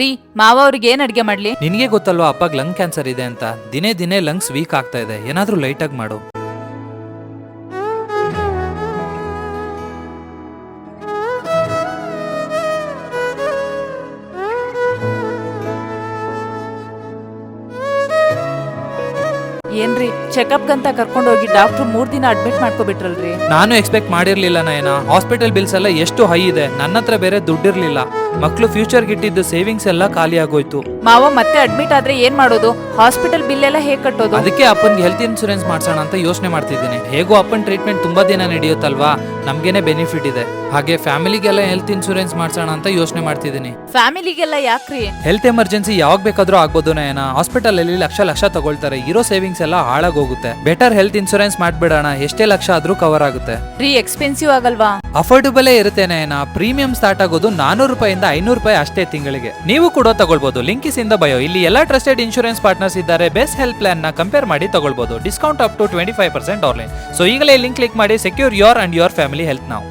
ರೀ ಮಾವ ಅವ್ರಿಗೆ ಏನ್ ಅಡ್ಗೆ ಮಾಡ್ಲಿ? ನಿನಗೆ ಗೊತ್ತಲ್ವಾ ಅಪ್ಪಗ್ ಲಂಗ್ ಕ್ಯಾನ್ಸರ್ ಇದೆ ಅಂತ. ದಿನೇ ದಿನೇ ಲಂಗ್ಸ್ ವೀಕ್ ಆಗ್ತಾ ಇದೆ. ಏನಾದ್ರೂ ಲೈಟ್ ಆಗಿ ಮಾಡು. ಏನ್ರಿ ಚೆಕಪ್ ಅಂತ ಕರ್ಕೊಂಡು ಹೋಗಿ ಡಾಕ್ಟರ್ 3 ದಿನ ಅಡ್ಮಿಟ್ ಮಾಡ್ಕೊಬಿಟ್ರಲ್ರಿ. ನಾನು ಎಕ್ಸ್ಪೆಕ್ಟ್ ಮಾಡಿರ್ಲಿಲ್ಲ ನಯನ. ಹಾಸ್ಪಿಟಲ್ ಬಿಲ್ಸ್ ಎಲ್ಲ ಎಷ್ಟು ಹೈ ಇದೆ. ನನ್ನ ಹತ್ರ ಬೇರೆ ದುಡ್ಡಿರ್ಲಿಲ್ಲ. ಮಕ್ಳು ಫ್ಯೂಚರ್ ಇಟ್ಟಿದ್ದು ಸೇವಿಂಗ್ಸ್ ಎಲ್ಲ ಖಾಲಿ ಆಗೋಯ್ತು. ಮಾವ ಮತ್ತೆ ಅಡ್ಮಿಟ್ ಆದ್ರೆ ಏನ್ ಮಾಡೋದು? ಹಾಸ್ಪಿಟಲ್ ಬಿಲ್ ಎಲ್ಲ ಹೇಗ್ ಕಟ್ಟೋದು? ಅದಕ್ಕೆ ಅಪ್ಪನ್ಗೆ ಹೆಲ್ತ್ ಇನ್ಸೂರೆನ್ಸ್ ಮಾಡ್ಸೋಣ ಅಂತ ಯೋಚನೆ ಮಾಡ್ತಿದ್ದೀನಿ. ಹೇಗೋ ಅಪ್ಪನ್ ಟ್ರೀಟ್ಮೆಂಟ್ ತುಂಬಾ ದಿನ ನಡೆಯುತ್ತಲ್ವಾ, ನಮ್ಗೇನೆ ಬೆನಿಫಿಟ್ ಇದೆ. ಹಾಗೆ ಫ್ಯಾಮಿಲಿಗೆಲ್ಲ ಹೆಲ್ತ್ ಇನ್ಸೂರೆನ್ಸ್ ಮಾಡ್ಸೋಣ ಅಂತ ಯೋಚನೆ ಮಾಡ್ತಿದ್ದೀನಿ. ಫ್ಯಾಮಿಲಿಗೆಲ್ಲ ಯಾಕ್ರಿ? ಹೆಲ್ತ್ ಎಮರ್ಜೆನ್ಸಿ ಯಾವಾಗ ಬೇಕಾದ್ರೂ ಆಗ್ಬೋದು ನಯನ. ಹಾಸ್ಪಿಟಲ್ ಅಲ್ಲಿ ಲಕ್ಷ ತಗೊಳ್ತಾರೆ. ಇರೋ ಸೇವಿಂಗ್ಸ್ ಎಲ್ಲ ಹಾಳಾಗೋಗುತ್ತೆ. ಬೆಟರ್ ಹೆಲ್ತ್ ಇನ್ಸೂರೆನ್ಸ್ ಮಾಡ್ಬಿಡೋಣ. ಎಷ್ಟೇ ಲಕ್ಷ ಆದ್ರೂ ಕವರ್ ಆಗುತ್ತೆ. ರೀ ಎಕ್ಸ್ಪೆನ್ಸಿವ್ ಆಗಲ್ವಾ? ಅಫೋರ್ಡಬಲ್ ಇರುತ್ತೆ ನಯನ. ಪ್ರೀಮಿಯಂ ಸ್ಟಾರ್ಟ್ ಆಗೋದು 400 ರೂಪಾಯಿಂದ 500 ರೂಪಾಯಿ ಅಷ್ಟೇ ತಿಂಗಳಿಗೆ. ನೀವು ಕೂಡ ತಗೊಳ್ಬಹುದು. Link is in the bio. ಇಲ್ಲಿ ಎಲ್ಲಾ ಟ್ರಸ್ಟೆಡ್ ಇನ್ಶೂರೆನ್ಸ್ ಪಾರ್ಟ್ನರ್ಸ್ ಇದ್ದಾರೆ. ಬೆಸ್ಟ್ ಹೆಲ್ತ್ ಪ್ಲಾನ್ ನ ಕಂಪೇರ್ ಮಾಡಿ ತಗೊಳ್ಬಹುದು. Discount up to 25% online. So ಈಗಲೇ ಲಿಂಕ್ ಕ್ಲಿಕ್ ಮಾಡಿ. Secure your and your family health ನಾವು.